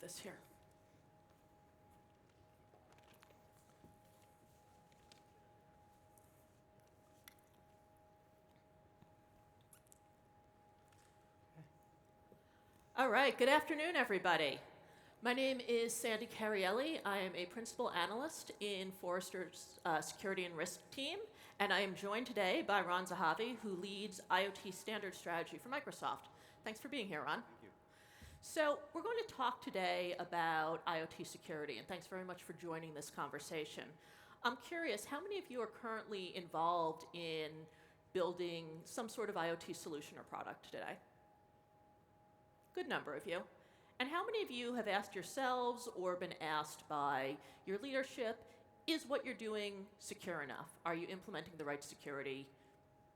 This here. All right, good afternoon, everybody. My name is Sandy Carielli. I am a principal analyst in Forrester's Security and Risk team, and I am joined today by Ron Zahavi, who leads IoT Standard Strategy for Microsoft. Thanks for being here, Ron. Thank you. So we're going to talk today about IoT security, and thanks very much for joining this conversation. I'm curious, how many of you are currently involved in building some sort of IoT solution or product today? Good number of you. And how many of you have asked yourselves or been asked by your leadership, is what you're doing secure enough? Are you implementing the right security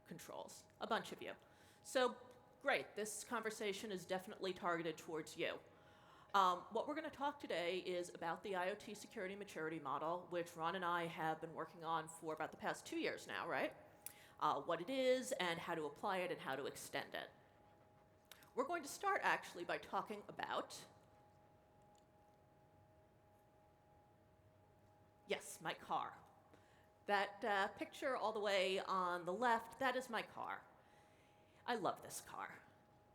controls? A bunch of you. So great, this conversation is definitely targeted towards you. What we're going to talk today is about the IoT Security Maturity Model, which Ron and I have been working on for about the past 2 years now, right? What it is and how to apply it and how to extend it. We're going to start actually by talking about, yes, my car. That picture all the way on the left, that is my car. I love this car.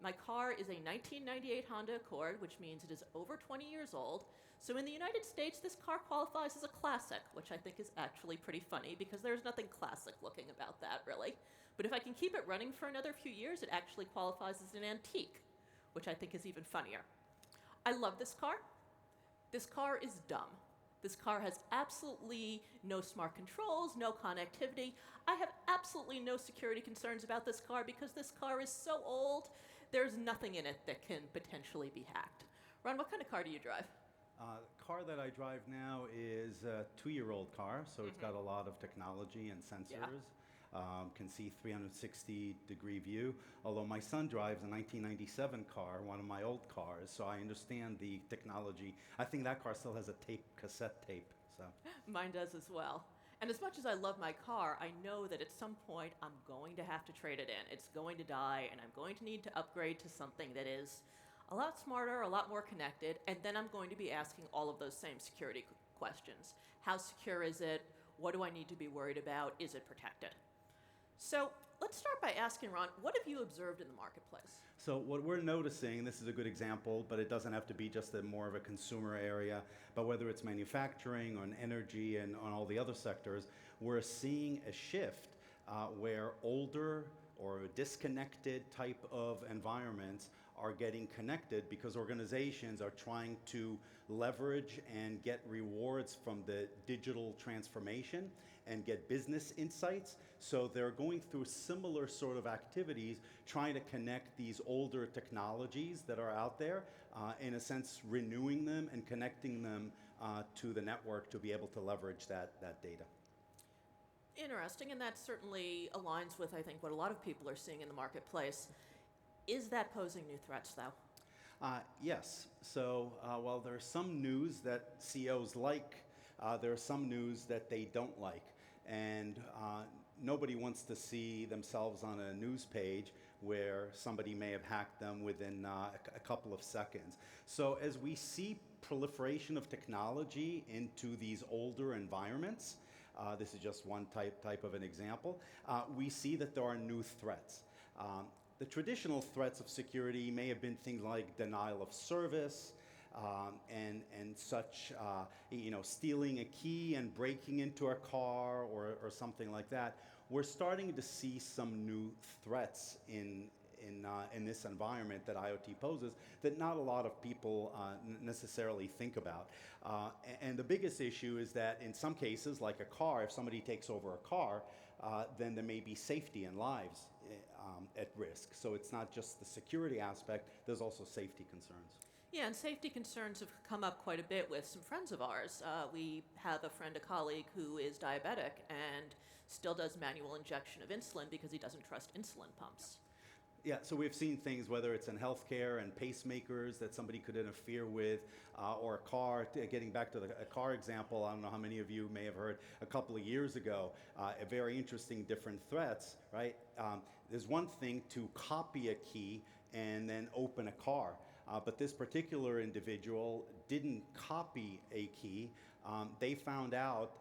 My car is a 1998 Honda Accord, which means it is over 20 years old. So in the United States, this car qualifies as a classic, which I think is actually pretty funny because there's nothing classic looking about that, really. But if I can keep it running for another few years, it actually qualifies as an antique, which I think is even funnier. I love this car. This car is dumb. This car has absolutely no smart controls, no connectivity. I have absolutely no security concerns about this car because this car is so old, there's nothing in it that can potentially be hacked. Ron, what kind of car do you drive? The car that I drive now is a 2-year-old car, so it's got a lot of technology and sensors. Can see 360-degree view, although my son drives a 1997 car, one of my old cars, so I understand the technology. I think that car still has a cassette tape. So Mine does as well. And as much as I love my car, I know that at some point I'm going to have to trade it in. It's going to die, and I'm going to need to upgrade to something that is a lot smarter, a lot more connected, and then I'm going to be asking all of those same security questions. How secure is it? What do I need to be worried about? Is it protected? So let's start by asking, Ron, what have you observed in the marketplace? So what we're noticing, this is a good example, but it doesn't have to be just more of a consumer area, but whether it's manufacturing or energy and on all the other sectors, we're seeing a shift where older or disconnected type of environments are getting connected because organizations are trying to leverage and get rewards from the digital transformation and get business insights. So they're going through similar sort of activities, trying to connect these older technologies that are out there, in a sense renewing them and connecting them to the network to be able to leverage that data. Interesting, and that certainly aligns with, I think, what a lot of people are seeing in the marketplace. Is that posing new threats, though? Yes. So while there's some news that CEOs like, there's some news that they don't like. And nobody wants to see themselves on a news page where somebody may have hacked them within a couple of seconds. So as we see proliferation of technology into these older environments, this is just one type of an example, we see that there are new threats. The traditional threats of security may have been things like denial of service, and such, stealing a key and breaking into a car or something like that. We're starting to see some new threats in this environment that IoT poses that not a lot of people necessarily think about. And the biggest issue is that in some cases, like a car, if somebody takes over a car, then there may be safety and lives at risk. So it's not just the security aspect, there's also safety concerns. Yeah, and safety concerns have come up quite a bit with some friends of ours. We have a friend, a colleague, who is diabetic and still does manual injection of insulin because he doesn't trust insulin pumps. Yeah, so we've seen things, whether it's in healthcare and pacemakers that somebody could interfere with, or a car. Getting back to a car example, I don't know how many of you may have heard a couple of years ago, a very interesting different threats, right? There's one thing to copy a key and then open a car. But this particular individual didn't copy a key. They found out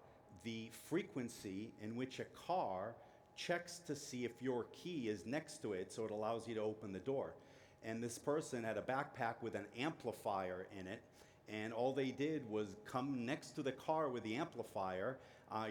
the frequency in which a car checks to see if your key is next to it, so it allows you to open the door. And this person had a backpack with an amplifier in it, and all they did was come next to the car with the amplifier.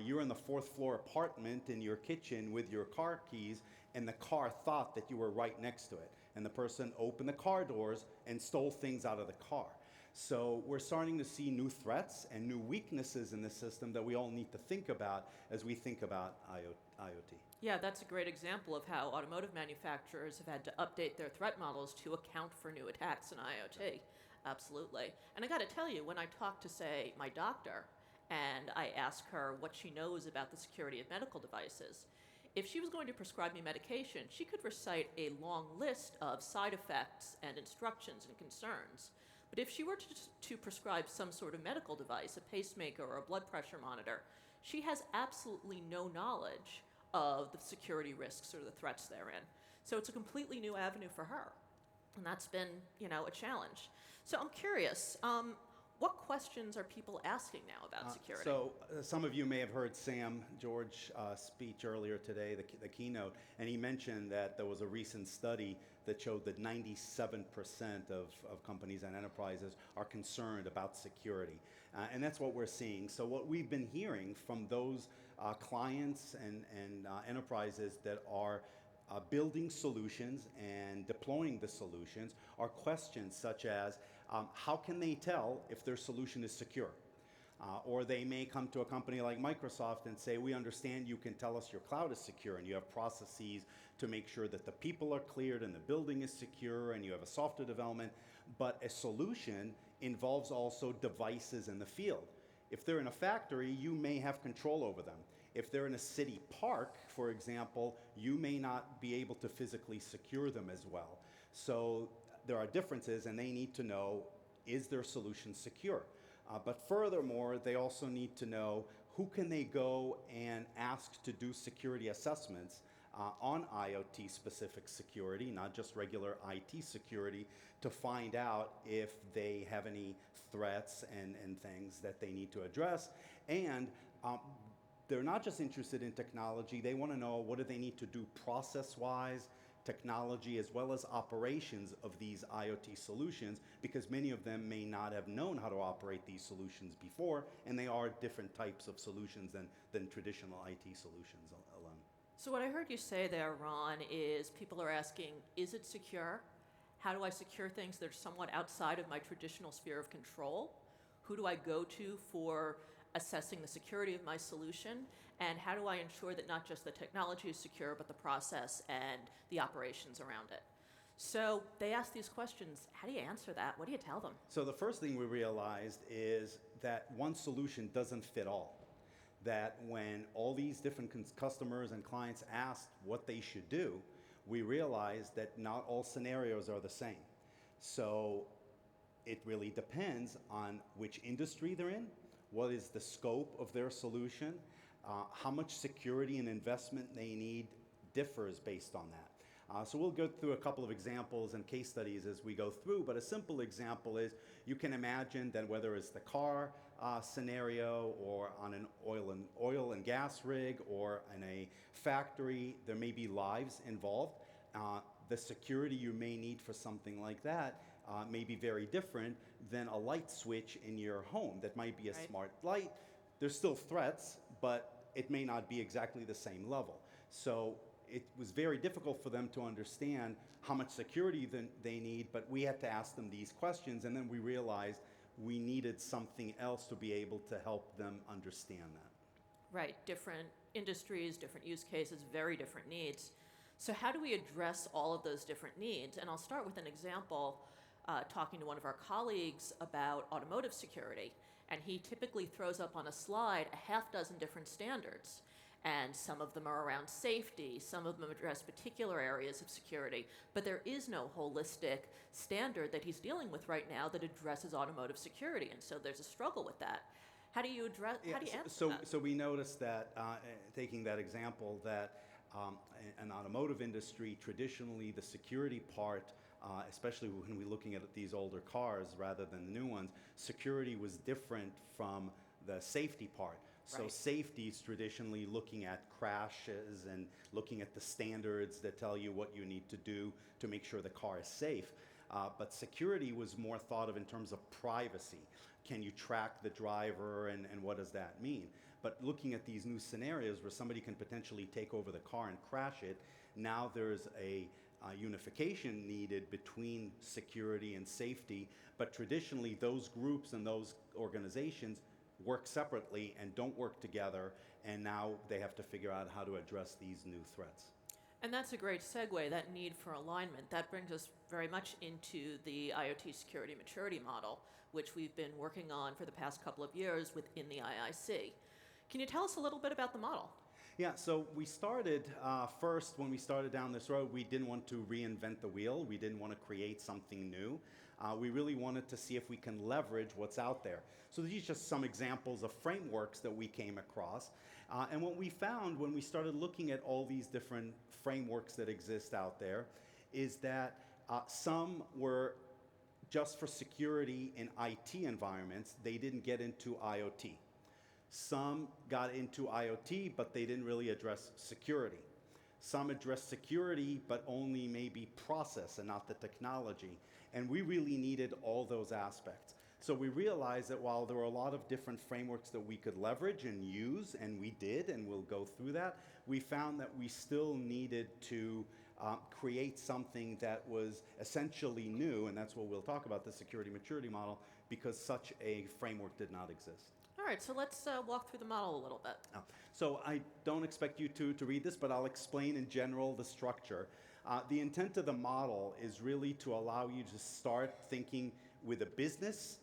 You're in the fourth floor apartment in your kitchen with your car keys, and the car thought that you were right next to it. And the person opened the car doors and stole things out of the car. So we're starting to see new threats and new weaknesses in the system that we all need to think about as we think about IoT. Yeah, that's a great example of how automotive manufacturers have had to update their threat models to account for new attacks in IoT. Absolutely. And I got to tell you, when I talk to, say, my doctor, and I ask her what she knows about the security of medical devices, if she was going to prescribe me medication, she could recite a long list of side effects and instructions and concerns. But if she were to prescribe some sort of medical device, a pacemaker or a blood pressure monitor, she has absolutely no knowledge of the security risks or the threats therein. So it's a completely new avenue for her. And that's been, a challenge. So I'm curious, what questions are people asking now about security? Some of you may have heard Sam George speech earlier today, the keynote, and he mentioned that there was a recent study that showed that 97% of companies and enterprises are concerned about security. And that's what we're seeing. So what we've been hearing from those clients and enterprises that are building solutions and deploying the solutions are questions such as, how can they tell if their solution is secure? Or they may come to a company like Microsoft and say, we understand you can tell us your cloud is secure and you have processes to make sure that the people are cleared and the building is secure and you have a software development, but a solution involves also devices in the field. If they're in a factory, you may have control over them. If they're in a city park, for example, you may not be able to physically secure them as well. So there are differences, and they need to know, is their solution secure? But furthermore, they also need to know who can they go and ask to do security assessments on IoT-specific security, not just regular IT security, to find out if they have any threats and things that they need to address. And they're not just interested in technology, they want to know what do they need to do process-wise, technology, as well as operations of these IoT solutions, because many of them may not have known how to operate these solutions before, and they are different types of solutions than traditional IT solutions alone. So what I heard you say there, Ron, is people are asking, is it secure? How do I secure things that are somewhat outside of my traditional sphere of control? Who do I go to for assessing the security of my solution? And how do I ensure that not just the technology is secure, but the process and the operations around it? So they ask these questions. How do you answer that? What do you tell them? So the first thing we realized is that one solution doesn't fit all. That when all these different customers and clients asked what they should do, we realized that not all scenarios are the same. So it really depends on which industry they're in, what is the scope of their solution, how much security and investment they need differs based on that. So we'll go through a couple of examples and case studies as we go through, but a simple example is you can imagine that whether it's the car scenario or on an oil and gas rig or in a factory, there may be lives involved. The security you may need for something like that may be very different than a light switch in your home that might be a smart light. There's still threats, but it may not be exactly the same level. So it was very difficult for them to understand how much security they need, but we had to ask them these questions, and then we realized we needed something else to be able to help them understand that. Right, different industries, different use cases, very different needs. So how do we address all of those different needs? And I'll start with an example, talking to one of our colleagues about automotive security. And he typically throws up on a slide a half dozen different standards. And some of them are around safety, some of them address particular areas of security, but there is no holistic standard that he's dealing with right now that addresses automotive security, and so there's a struggle with that. How do you answer that? So we noticed that, taking that example, that an automotive industry, traditionally the security part especially when we're looking at these older cars rather than the new ones, security was different from the safety part. So Right. safety is traditionally looking at crashes and looking at the standards that tell you what you need to do to make sure the car is safe. But security was more thought of in terms of privacy. Can you track the driver and what does that mean? But looking at these new scenarios where somebody can potentially take over the car and crash it, now there's a unification needed between security and safety. But traditionally, those groups and those organizations work separately and don't work together, and now they have to figure out how to address these new threats. And that's a great segue, that need for alignment. That brings us very much into the IoT Security Maturity Model, which we've been working on for the past couple of years within the IIC. Can you tell us a little bit about the model? Yeah, so we started first, when we started down this road, we didn't want to reinvent the wheel. We didn't want to create something new. We really wanted to see if we can leverage what's out there. So these are just some examples of frameworks that we came across. And what we found when we started looking at all these different frameworks that exist out there is that some were just for security in IT environments. They didn't get into IoT. Some got into IoT, but they didn't really address security. Some addressed security, but only maybe process and not the technology. And we really needed all those aspects. So we realized that while there were a lot of different frameworks that we could leverage and use, and we did, and we'll go through that, we found that we still needed to create something that was essentially new, and that's what we'll talk about, the security maturity model, because such a framework did not exist. All right, so let's walk through the model a little bit. So I don't expect you to read this, but I'll explain in general the structure. The intent of the model is really to allow you to start thinking with a business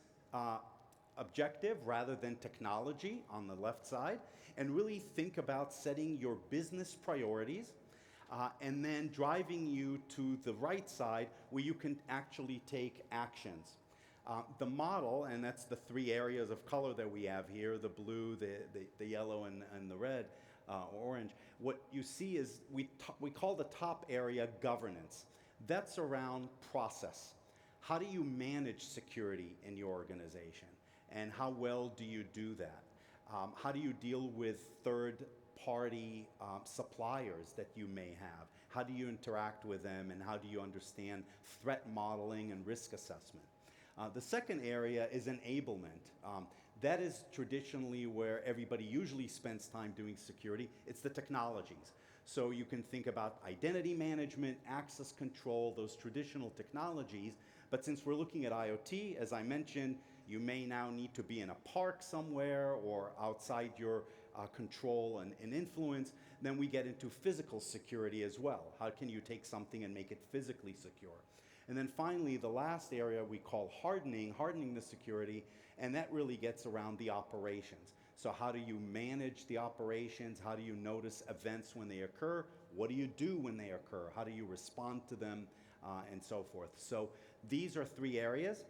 objective rather than technology on the left side, and really think about setting your business priorities and then driving you to the right side where you can actually take actions. The model, and that's the three areas of color that we have here, the blue, the yellow, and the red, orange. What you see is we call the top area governance. That's around process. How do you manage security in your organization? And how well do you do that? How do you deal with third-party suppliers that you may have? How do you interact with them, and how do you understand threat modeling and risk assessment? The second area is enablement. That is traditionally where everybody usually spends time doing security. It's the technologies. So you can think about identity management, access control, those traditional technologies. But since we're looking at IoT, as I mentioned, you may now need to be in a park somewhere or outside your control and influence. Then we get into physical security as well. How can you take something and make it physically secure? And then finally, the last area we call hardening the security, and that really gets around the operations. So how do you manage the operations? How do you notice events when they occur? What do you do when they occur? How do you respond to them, and so forth? So these are three areas.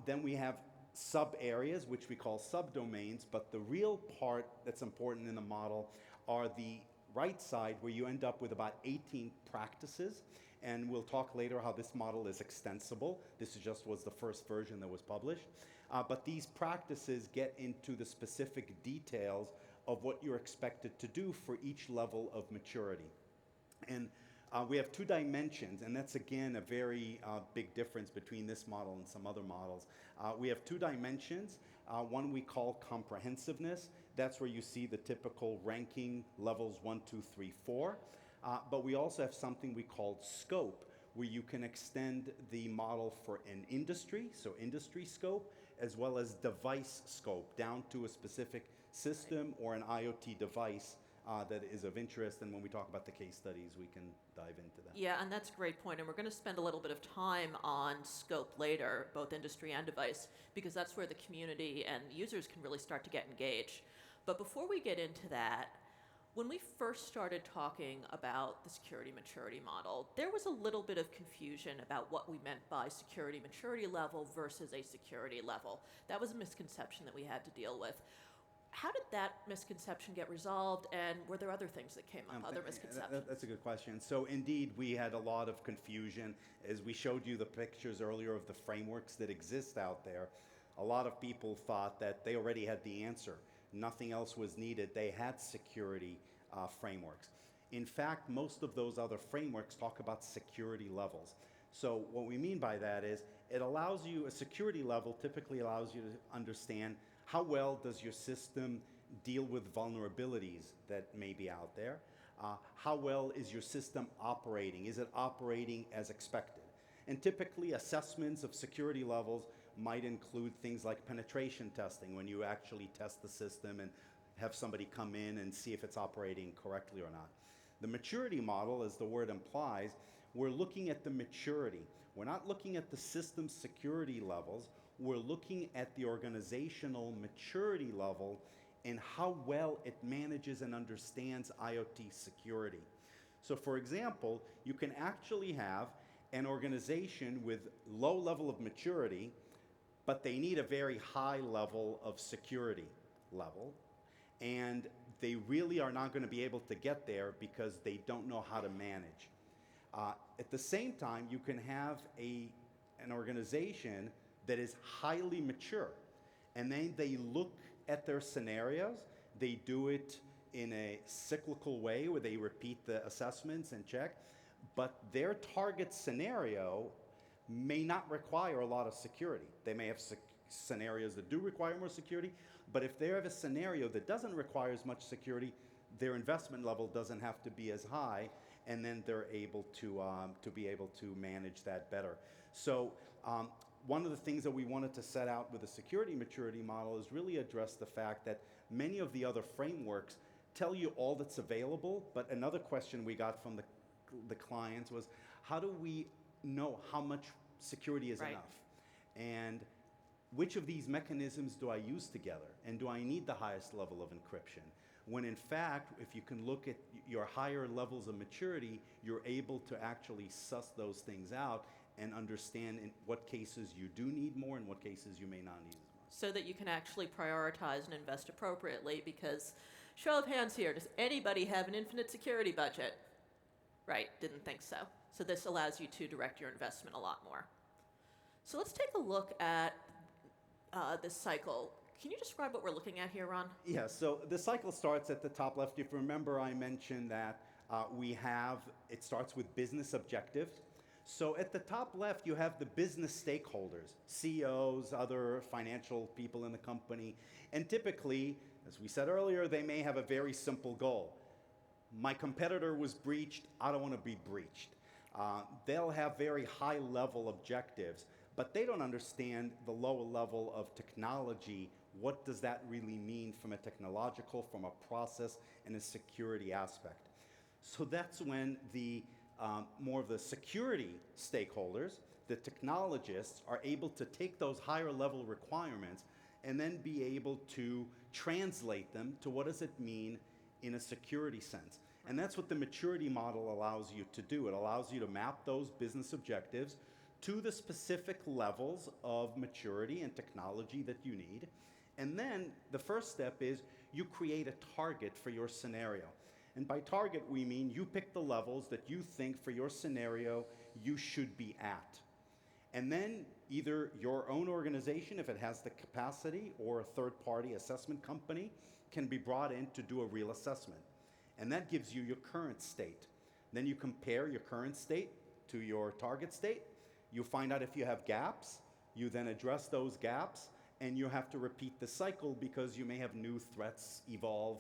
Then we have sub-areas, which we call subdomains, but the real part that's important in the model are the right side, where you end up with about 18 practices. And we'll talk later how this model is extensible. This was the first version that was published. But these practices get into the specific details of what you're expected to do for each level of maturity. And we have two dimensions, and that's again a very big difference between this model and some other models. We have two dimensions. One we call comprehensiveness. That's where you see the typical ranking levels 1, 2, 3, 4. But we also have something we call scope, where you can extend the model for an industry, so industry scope, as well as device scope, down to a specific system or an IoT device that is of interest. And when we talk about the case studies, we can dive into that. Yeah, and that's a great point. And we're going to spend a little bit of time on scope later, both industry and device, because that's where the community and users can really start to get engaged. But before we get into that, when we first started talking about the security maturity model, there was a little bit of confusion about what we meant by security maturity level versus a security level. That was a misconception that we had to deal with. How did that misconception get resolved, and were there other things that came up, other misconceptions? That's a good question. So indeed, we had a lot of confusion. As we showed you the pictures earlier of the frameworks that exist out there, a lot of people thought that they already had the answer. Nothing else was needed. They had security frameworks. In fact, most of those other frameworks talk about security levels. So what we mean by that is it allows you, a security level typically allows you to understand how well does your system deal with vulnerabilities that may be out there? How well is your system operating? Is it operating as expected? And typically assessments of security levels might include things like penetration testing, when you actually test the system and have somebody come in and see if it's operating correctly or not. The maturity model, as the word implies, we're looking at the maturity. We're not looking at the system security levels. We're looking at the organizational maturity level and how well it manages and understands IoT security. So for example, you can actually have an organization with low level of maturity, but they need a very high level of security level. And they really are not going to be able to get there because they don't know how to manage. At the same time, you can have an organization that is highly mature, and then they look at their scenarios. They do it in a cyclical way where they repeat the assessments and check, but their target scenario may not require a lot of security. They may have scenarios that do require more security, but if they have a scenario that doesn't require as much security, their investment level doesn't have to be as high, and then they're able to be able to manage that better. So one of the things that we wanted to set out with the security maturity model is really address the fact that many of the other frameworks tell you all that's available, but another question we got from the clients was, how do we know how much security is enough? And which of these mechanisms do I use together? And do I need the highest level of encryption? When in fact, if you can look at your higher levels of maturity, you're able to actually suss those things out and understand in what cases you do need more and what cases you may not need as much. So that you can actually prioritize and invest appropriately, because show of hands here, does anybody have an infinite security budget? Right, didn't think so. So this allows you to direct your investment a lot more. So let's take a look at this cycle. Can you describe what we're looking at here, Ron? Yeah, so the cycle starts at the top left. If you remember, I mentioned that it starts with business objectives. So at the top left, you have the business stakeholders, CEOs, other financial people in the company. And typically, as we said earlier, they may have a very simple goal. My competitor was breached, I don't want to be breached. They'll have very high level objectives, but they don't understand the lower level of technology. What does that really mean from a technological, from a process, and a security aspect? So that's when the more of the security stakeholders, the technologists, are able to take those higher level requirements and then be able to translate them to what does it mean in a security sense. And that's what the maturity model allows you to do. It allows you to map those business objectives to the specific levels of maturity and technology that you need. And then the first step is you create a target for your scenario. And by target, we mean you pick the levels that you think for your scenario you should be at. And then either your own organization, if it has the capacity, or a third-party assessment company can be brought in to do a real assessment. And that gives you your current state. Then you compare your current state to your target state. You find out if you have gaps. You then address those gaps, and you have to repeat the cycle because you may have new threats evolve,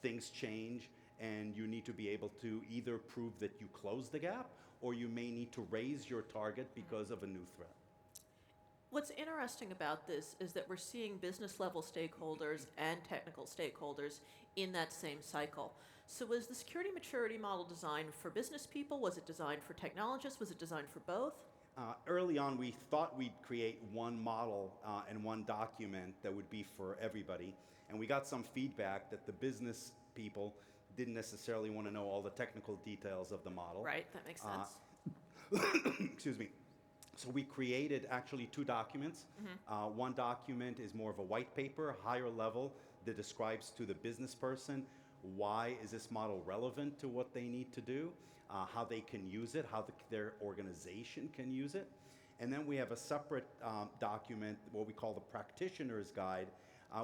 things change, and you need to be able to either prove that you close the gap, or you may need to raise your target because of a new threat. What's interesting about this is that we're seeing business level stakeholders and technical stakeholders in that same cycle. So was the security maturity model designed for business people? Was it designed for technologists? Was it designed for both? Early on, we thought we'd create one model and one document that would be for everybody. And we got some feedback that the business people didn't necessarily want to know all the technical details of the model. Right, that makes sense. Excuse me. So we created actually two documents. One document is more of a white paper, higher level. that describes to the business person why is this model relevant to what they need to do, how they can use it, how their organization can use it. And then we have a separate document, what we call the practitioner's guide,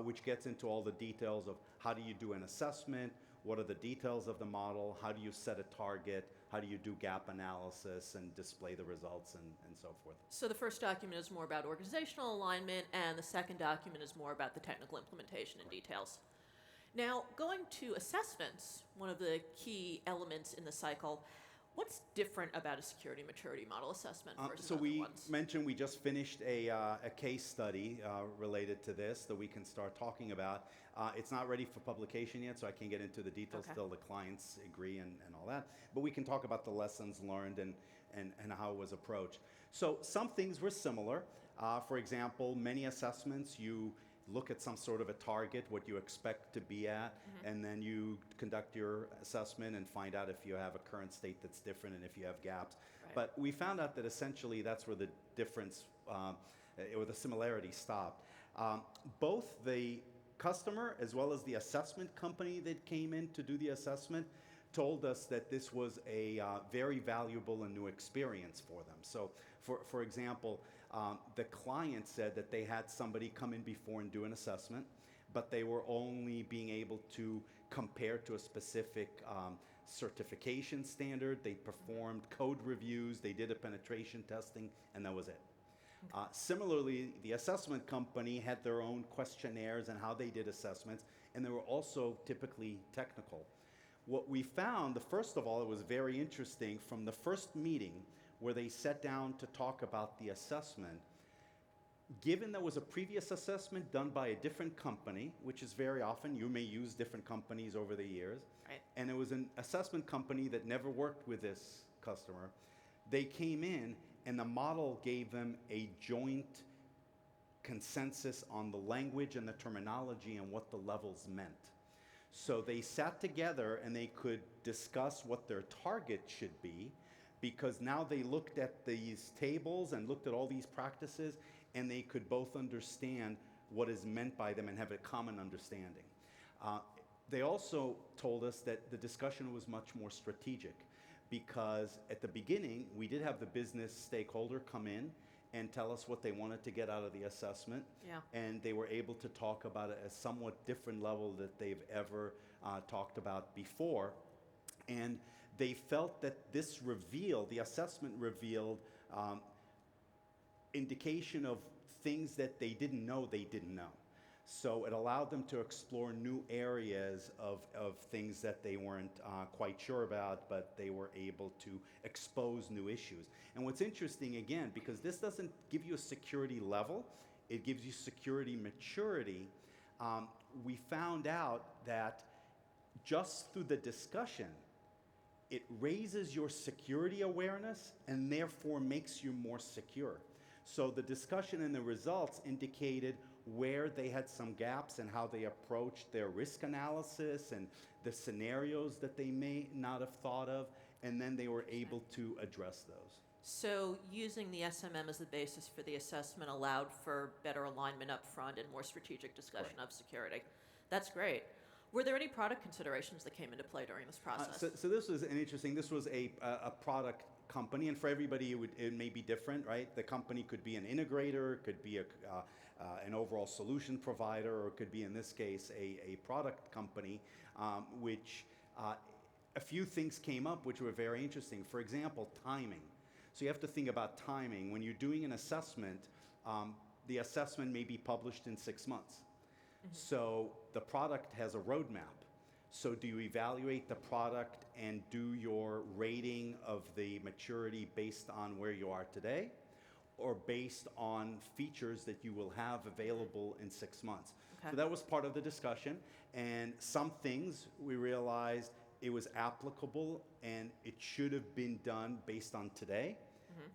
which gets into all the details of how do you do an assessment, what are the details of the model, how do you set a target, how do you do gap analysis and display the results, and so forth. So the first document is more about organizational alignment, and the second document is more about the technical implementation and details. Now, going to assessments, one of the key elements in the cycle, what's different about a security maturity model assessment versus So other we ones? mentioned we just finished a case study related to this that we can start talking about. It's not ready for publication yet, so I can't get into the details Okay. till the clients agree and all that. But we can talk about the lessons learned and how it was approached. So some things were similar. For example, many assessments, you look at some sort of a target, what you expect to be at, and then you conduct your assessment and find out if you have a current state that's different and if you have gaps. Right. But we found out that essentially that's where the difference or the similarity stopped. Both the customer as well as the assessment company that came in to do the assessment told us that this was a very valuable and new experience for them. So, for example, the client said that they had somebody come in before and do an assessment, but they were only being able to compare to a specific certification standard. They performed code reviews, they did a penetration testing, and that was it. Similarly, the assessment company had their own questionnaires and how they did assessments, and they were also typically technical. What we found, first of all, it was very interesting from the first meeting where they sat down to talk about the assessment. Given there was a previous assessment done by a different company, which is very often, you may use different companies over the years, Right. and it was an assessment company that never worked with this customer, they came in and the model gave them a joint consensus on the language and the terminology and what the levels meant. So they sat together and they could discuss what their target should be, because now they looked at these tables and looked at all these practices and they could both understand what is meant by them and have a common understanding. They also told us that the discussion was much more strategic, because at the beginning we did have the business stakeholder come in and tell us what they wanted to get out of the assessment. Yeah. And they were able to talk about it at a somewhat different level that they've ever talked about before. And they felt that this revealed, the assessment revealed indication of things that they didn't know they didn't know. So it allowed them to explore new areas of things that they weren't quite sure about, but they were able to expose new issues. And what's interesting, again, because this doesn't give you a security level, it gives you security maturity, we found out that just through the discussion, it raises your security awareness and therefore makes you more secure. So the discussion and the results indicated where they had some gaps and how they approached their risk analysis and the scenarios that they may not have thought of, and then they were able to address those. So using the SMM as the basis for the assessment allowed for better alignment up front and more strategic discussion of security. That's great. Were there any product considerations that came into play during this process? So this was an interesting, this was a product company, and for everybody it may be different, right? The company could be an integrator, it could be an overall solution provider, or it could be, in this case, a product company, which a few things came up which were very interesting. For example, timing. So you have to think about timing. When you're doing an assessment, the assessment may be published in 6 months. So the product has a roadmap. So do you evaluate the product and do your rating of the maturity based on where you are today, or based on features that you will have available in 6 months? Okay. So that was part of the discussion, and some things we realized it was applicable and it should have been done based on today,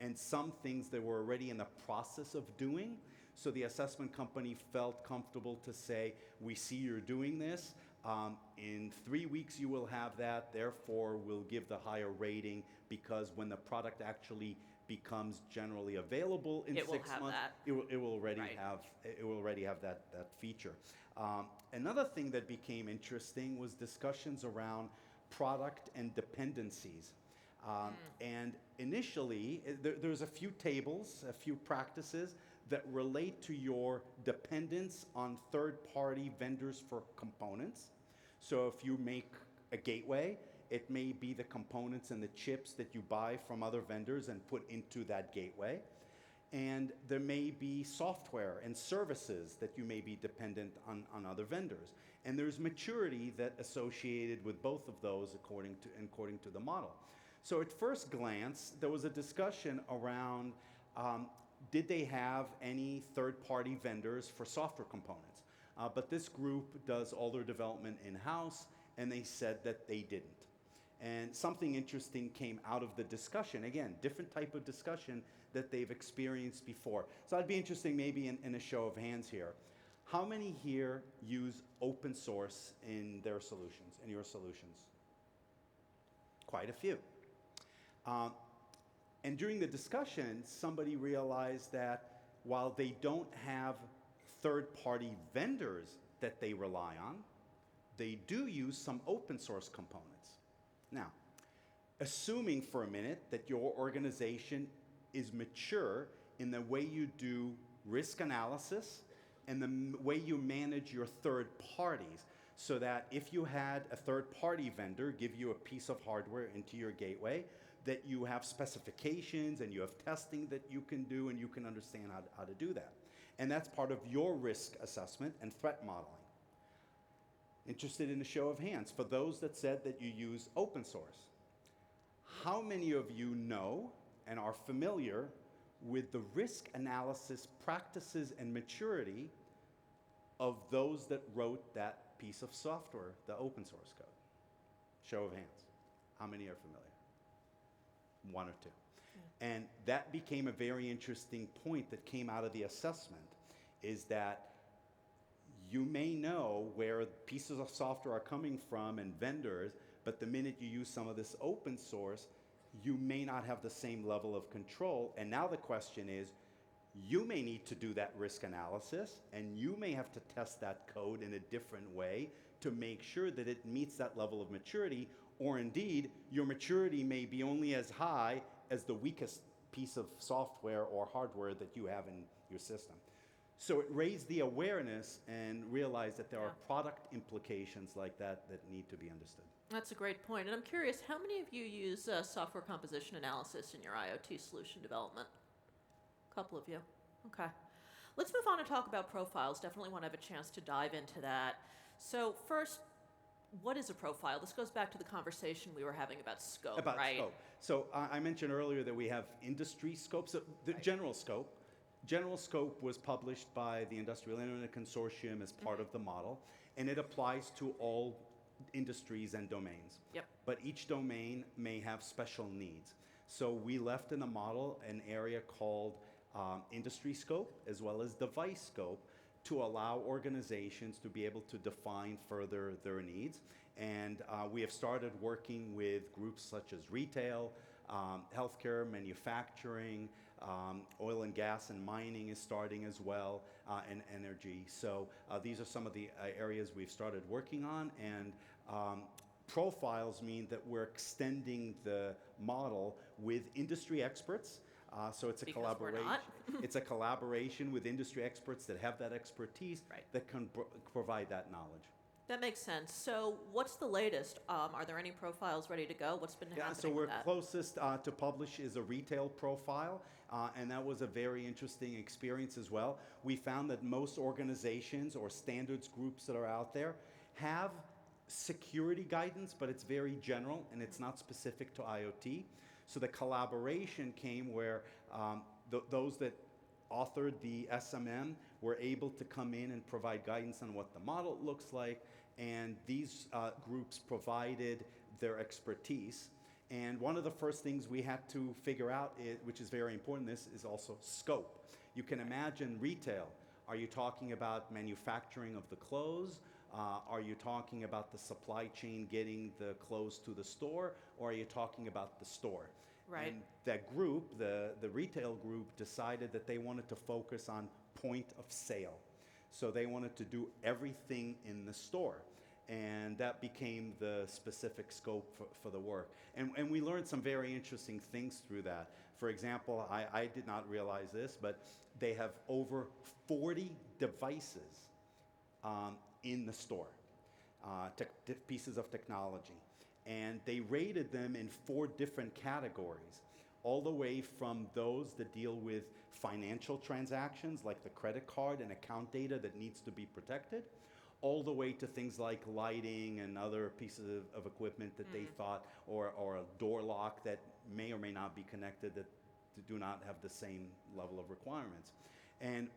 and some things they were already in the process of doing. So the assessment company felt comfortable to say, we see you're doing this. In 3 weeks you will have that, therefore we'll give the higher rating, because when the product actually becomes generally available in It will 6 have months, that. it will already Right. have that feature. Another thing that became interesting was discussions around product and dependencies. And initially, there's a few tables, a few practices that relate to your dependence on third-party vendors for components. So if you make a gateway, it may be the components and the chips that you buy from other vendors and put into that gateway. And there may be software and services that you may be dependent on other vendors. And there's maturity that associated with both of those according to the model. So at first glance, there was a discussion around did they have any third-party vendors for software components? But this group does all their development in-house, and they said that they didn't. And something interesting came out of the discussion. Again, different type of discussion that they've experienced before. So I'd be interesting maybe in a show of hands here. How many here use open source in their solutions, in your solutions? Quite a few. And during the discussion, somebody realized that while they don't have third-party vendors that they rely on, they do use some open source components. Now, assuming for a minute that your organization is mature in the way you do risk analysis and the way you manage your third parties, so that if you had a third-party vendor give you a piece of hardware into your gateway, that you have specifications and you have testing that you can do and you can understand how to do that. And that's part of your risk assessment and threat modeling. Interested in a show of hands, for those that said that you use open source, how many of you know and are familiar with the risk analysis practices and maturity of those that wrote that piece of software, the open source code? Show of hands. How many are familiar? One or two. Yeah. And that became a very interesting point that came out of the assessment, is that you may know where pieces of software are coming from and vendors, but the minute you use some of this open source, you may not have the same level of control. And now the question is, you may need to do that risk analysis, and you may have to test that code in a different way to make sure that it meets that level of maturity, or indeed, your maturity may be only as high as the weakest piece of software or hardware that you have in your system. So it raised the awareness and realized that there are product implications like that that need to be understood. That's a great point. And I'm curious, how many of you use software composition analysis in your IoT solution development? A couple of you. Okay. Let's move on and talk about profiles. Definitely want to have a chance to dive into that. So first, what is a profile? This goes back to the conversation we were having about scope, About right? scope. So I mentioned earlier that we have industry scope. So the general scope. General scope was published by the Industrial Internet Consortium as part of the model, and it applies to all industries and domains. Yep. But each domain may have special needs. So we left in the model an area called industry scope as well as device scope to allow organizations to be able to define further their needs. And we have started working with groups such as retail, healthcare, manufacturing, oil and gas and mining is starting as well, and energy. So these are some of the areas we've started working on, and profiles mean that we're extending the model with industry experts. So it's a collaboration. It's a collaboration with industry experts that have that expertise, right, that can provide that knowledge. That makes sense. So what's the latest? Are there any profiles ready to go? What's been happening so we're with that? closest to publish is a retail profile, and that was a very interesting experience as well. We found that most organizations or standards groups that are out there have security guidance, but it's very general and it's not specific to IoT. So the collaboration came where those that authored the SMM were able to come in and provide guidance on what the model looks like, and these groups provided their expertise. And one of the first things we had to figure out, which is very important, this is also scope. You can imagine retail. Are you talking about manufacturing of the clothes? Are you talking about the supply chain getting the clothes to the store? Or are you talking about the store? Right. And that group, the retail group, decided that they wanted to focus on point of sale. So they wanted to do everything in the store. And that became the specific scope for the work. And we learned some very interesting things through that. For example, I did not realize this, but they have over 40 devices in the store, pieces of technology. And they rated them in 4 different categories, all the way from those that deal with financial transactions, like the credit card and account data that needs to be protected, all the way to things like lighting and other pieces of equipment that they thought, or a door lock that may or may not be connected, that do not have the same level of requirements. And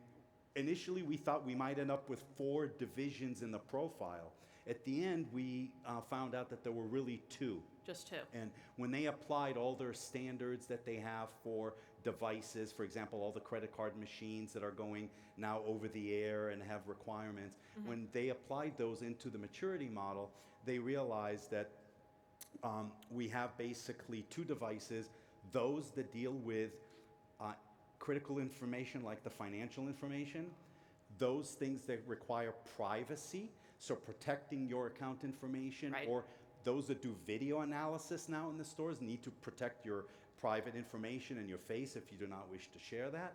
initially we thought we might end up with 4 divisions in the profile. At the end, we found out that there were really 2. Just 2. And when they applied all their standards that they have for devices, for example, all the credit card machines that are going now over the air and have requirements, when they applied those into the maturity model, they realized that we have basically 2 devices, those that deal with critical information like the financial information, those things that require privacy, so protecting your account information, Right. or those that do video analysis now in the stores need to protect your private information and your face if you do not wish to share that,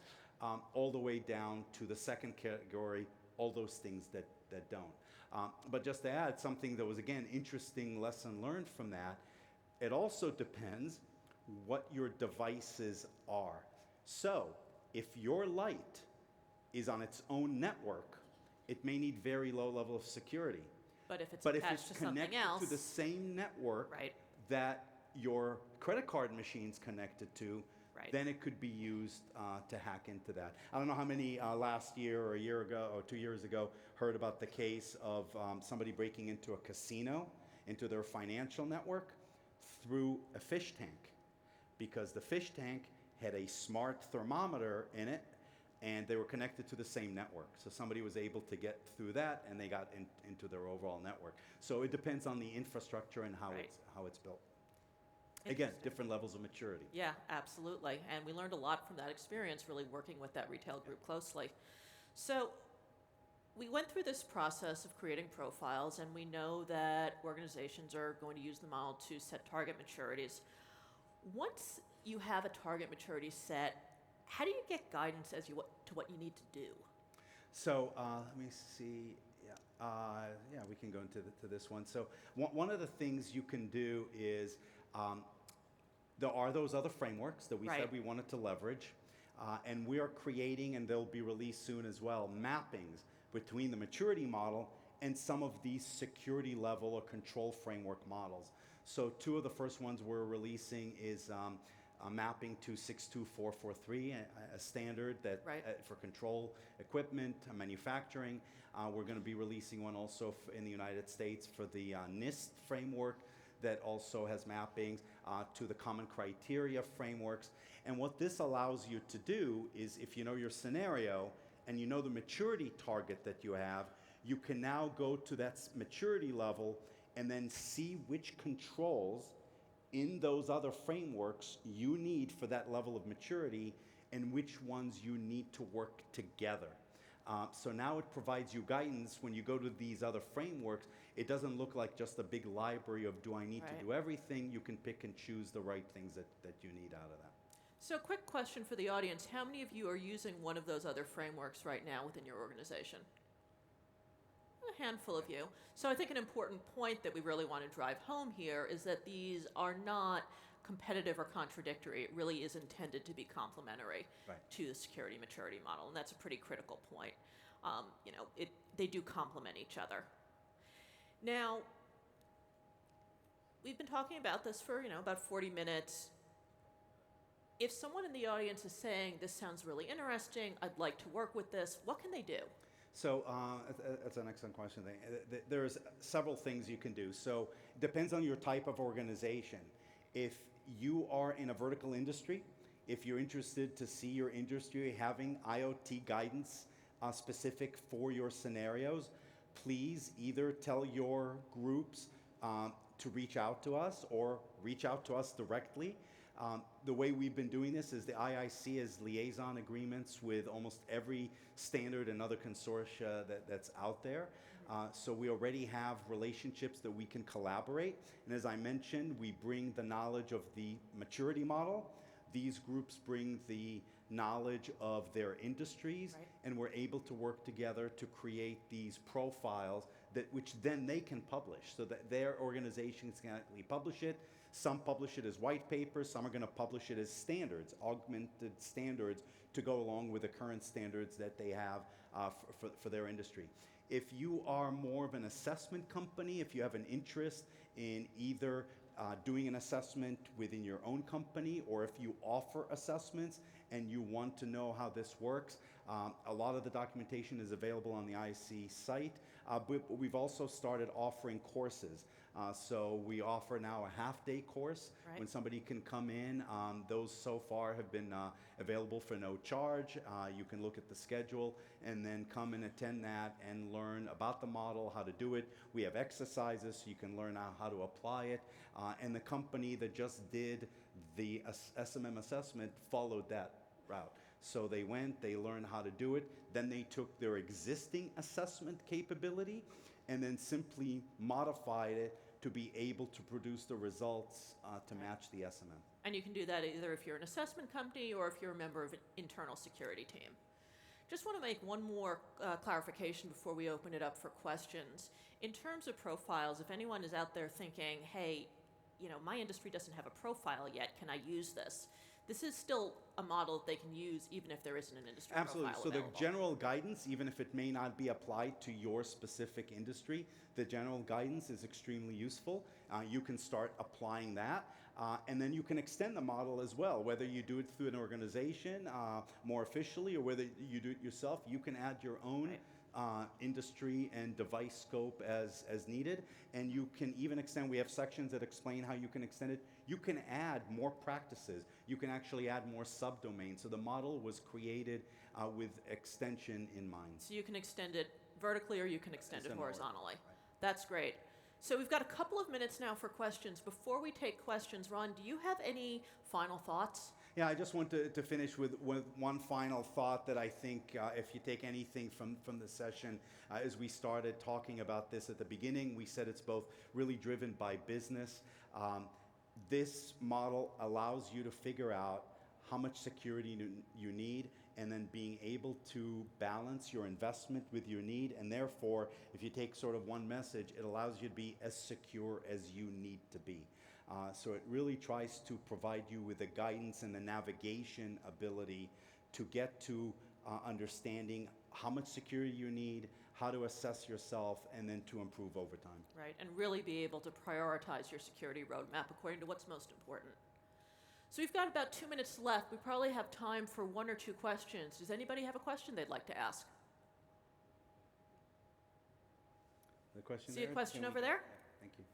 all the way down to the second category, all those things that don't. But just to add something that was, again, interesting lesson learned from that, it also depends what your devices are. So if your light is on its own network, it may need very low level of security. But if it's But if attached it's to something connected else, to the same network right, that your credit card machine's connected to, right. then it could be used to hack into that. I don't know how many last year or a year ago or 2 years ago heard about the case of somebody breaking into a casino, into their financial network through a fish tank, because the fish tank had a smart thermometer in it, and they were connected to the same network. So somebody was able to get through that, and they got into their overall network. So it depends on the infrastructure and how Right. it's built. Again, Interesting. different levels of maturity. Yeah, absolutely. And we learned a lot from that experience, really working with that retail group closely. So we went through this process of creating profiles, and we know that organizations are going to use the model to set target maturities. Once you have a target maturity set, how do you get guidance as to what you need to do? So let me see. Yeah, we can go into to this one. So one of the things you can do is there are those other frameworks that we Right. said we wanted to leverage, and we are creating, and they'll be released soon as well, mappings between the maturity model and some of these security level or control framework models. So 2 of the first ones we're releasing is a mapping to 62443, a standard that Right. for control equipment, manufacturing. We're going to be releasing one also in the United States for the NIST framework that also has mappings to the common criteria frameworks. And what this allows you to do is, if you know your scenario and you know the maturity target that you have, you can now go to that maturity level and then see which controls in those other frameworks you need for that level of maturity and which ones you need to work together. So now it provides you guidance when you go to these other frameworks. It doesn't look like just a big library of do I need Right. to do everything. You can pick and choose the right things that you need out of that. So, quick question for the audience. How many of you are using one of those other frameworks right now within your organization? A handful of you. So I think an important point that we really want to drive home here is that these are not competitive or contradictory. It really is intended to be complementary Right. to the security maturity model, and that's a pretty critical point. They do complement each other. Now, we've been talking about this for about 40 minutes. If someone in the audience is saying, this sounds really interesting, I'd like to work with this, what can they do? So that's an excellent question. There's several things you can do. So it depends on your type of organization. If you are in a vertical industry, if you're interested to see your industry having IoT guidance specific for your scenarios, please either tell your groups to reach out to us or reach out to us directly. The way we've been doing this is the IIC has liaison agreements with almost every standard and other consortia that's out there. So we already have relationships that we can collaborate. And as I mentioned, we bring the knowledge of the maturity model. These groups bring the knowledge of their industries, Right. and we're able to work together to create these profiles which then they can publish, so that their organizations can actually publish it. Some publish it as white papers, some are going to publish it as standards, augmented standards to go along with the current standards that they have for their industry. If you are more of an assessment company, if you have an interest in either doing an assessment within your own company, or if you offer assessments and you want to know how this works, a lot of the documentation is available on the IC site, but we've also started offering courses. So we offer now a half-day course Right. when somebody can come in. Those so far have been available for no charge. You can look at the schedule and then come and attend that and learn about the model, how to do it. We have exercises so you can learn how to apply it. And the company that just did the SMM assessment followed that route. So they went, they learned how to do it, then they took their existing assessment capability and then simply modified it to be able to produce the results to match the SMM. And you can do that either if you're an assessment company or if you're a member of an internal security team. Just want to make one more clarification before we open it up for questions. In terms of profiles, if anyone is out there thinking, hey, my industry doesn't have a profile yet, can I use this? This is still a model that they can use even if there isn't an industry Absolutely. profile So available. the general guidance, even if it may not be applied to your specific industry, the general guidance is extremely useful. You can start applying that. And then you can extend the model as well, whether you do it through an organization more officially or whether you do it yourself. You can add your own industry and device scope as needed. And you can even extend, we have sections that explain how you can extend it. You can add more practices. You can actually add more subdomains. So the model was created with extension in mind. So you can extend it vertically or you can extend it horizontally. Right. That's great. So we've got a couple of minutes now for questions. Before we take questions, Ron, do you have any final thoughts? Yeah, I just want to finish with one final thought that I think if you take anything from the session, as we started talking about this at the beginning, we said it's both really driven by business. This model allows you to figure out how much security you need and then being able to balance your investment with your need. And therefore, if you take sort of one message, it allows you to be as secure as you need to be. So it really tries to provide you with the guidance and the navigation ability to get to understanding how much security you need, how to assess yourself, and then to improve over time. Right, and really be able to prioritize your security roadmap according to what's most important. So we've got about 2 minutes left. We probably have time for one or two questions. Does anybody have a question they'd like to ask? The question See there? a question Can we- over there? Yeah, thank you.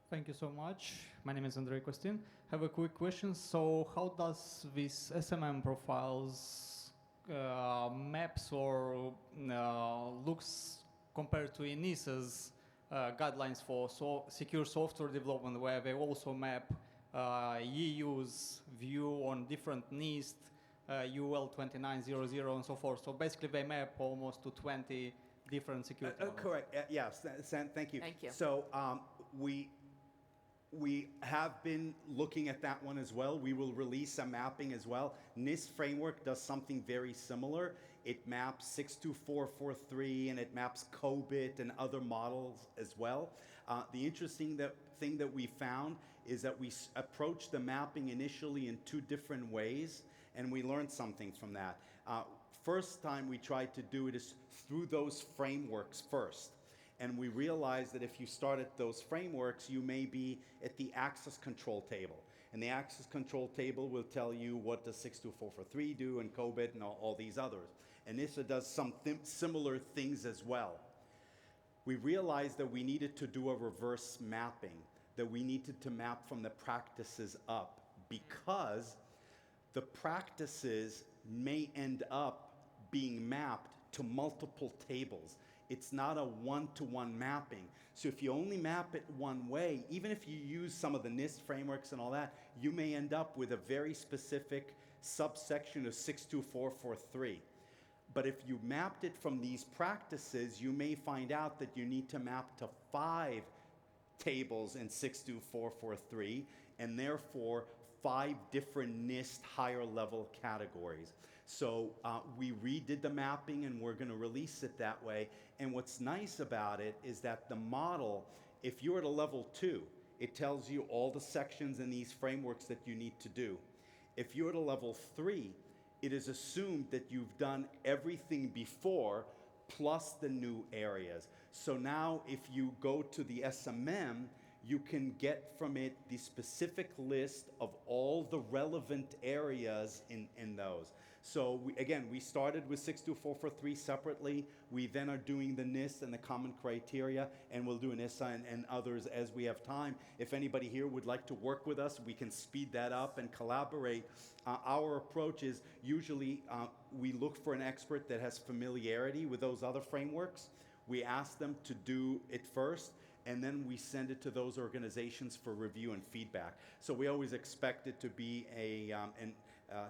Thank you so much. My name is Andrei Kostin. Have a quick question. So how does this SMM profiles maps or looks compared to ENISA's guidelines for secure software development, where they also map EU's view on different NIST, UL 2900 and so forth. So basically they map almost to 20 different security models. Correct. Yes. Thank you. Thank you. So we have been looking at that one as well. We will release a mapping as well. NIST framework does something very similar. It maps 62443 and it maps COBIT and other models as well. The interesting thing that we found is that we approached the mapping initially in two different ways, and we learned something from that. First time we tried to do it is through those frameworks first. And we realized that if you start at those frameworks, you may be at the access control table. And the access control table will tell you what does 62443 do and COBIT and all these others. And NISA does some similar things as well. We realized that we needed to do a reverse mapping, that we needed to map from the practices up, because the practices may end up being mapped to multiple tables. It's not a one-to-one mapping. So if you only map it one way, even if you use some of the NIST frameworks and all that, you may end up with a very specific subsection of 62443. But if you mapped it from these practices, you may find out that you need to map to 5 tables in 62443, and therefore 5 different NIST higher level categories. So we redid the mapping, and we're going to release it that way. And what's nice about it is that the model, if you're at a level 2, it tells you all the sections in these frameworks that you need to do. If you're at a level 3, it is assumed that you've done everything before plus the new areas. So now if you go to the SMM, you can get from it the specific list of all the relevant areas in those. So we started with 62443 separately. We then are doing the NIST and the common criteria, and we'll do an ISA and others as we have time. If anybody here would like to work with us, we can speed that up and collaborate. Our approach is usually we look for an expert that has familiarity with those other frameworks. We ask them to do it first, and then we send it to those organizations for review and feedback. So we always expect it to be a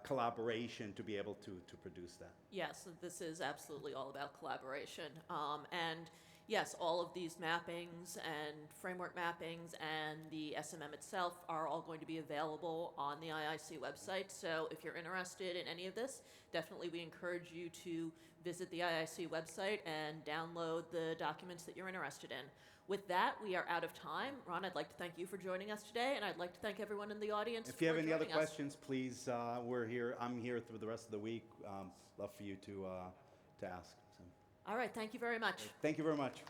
collaboration to be able to produce that. Yes, this is absolutely all about collaboration. And yes, all of these mappings and framework mappings and the SMM itself are all going to be available on the IIC website. So if you're interested in any of this, definitely we encourage you to visit the IIC website and download the documents that you're interested in. With that, we are out of time. Ron, I'd like to thank you for joining us today, and I'd like to thank everyone in the audience If you have for any other joining us. questions, please, we're here. I'm here through the rest of the week. Love for you to ask. So. All right, thank you very much. Thank you very much.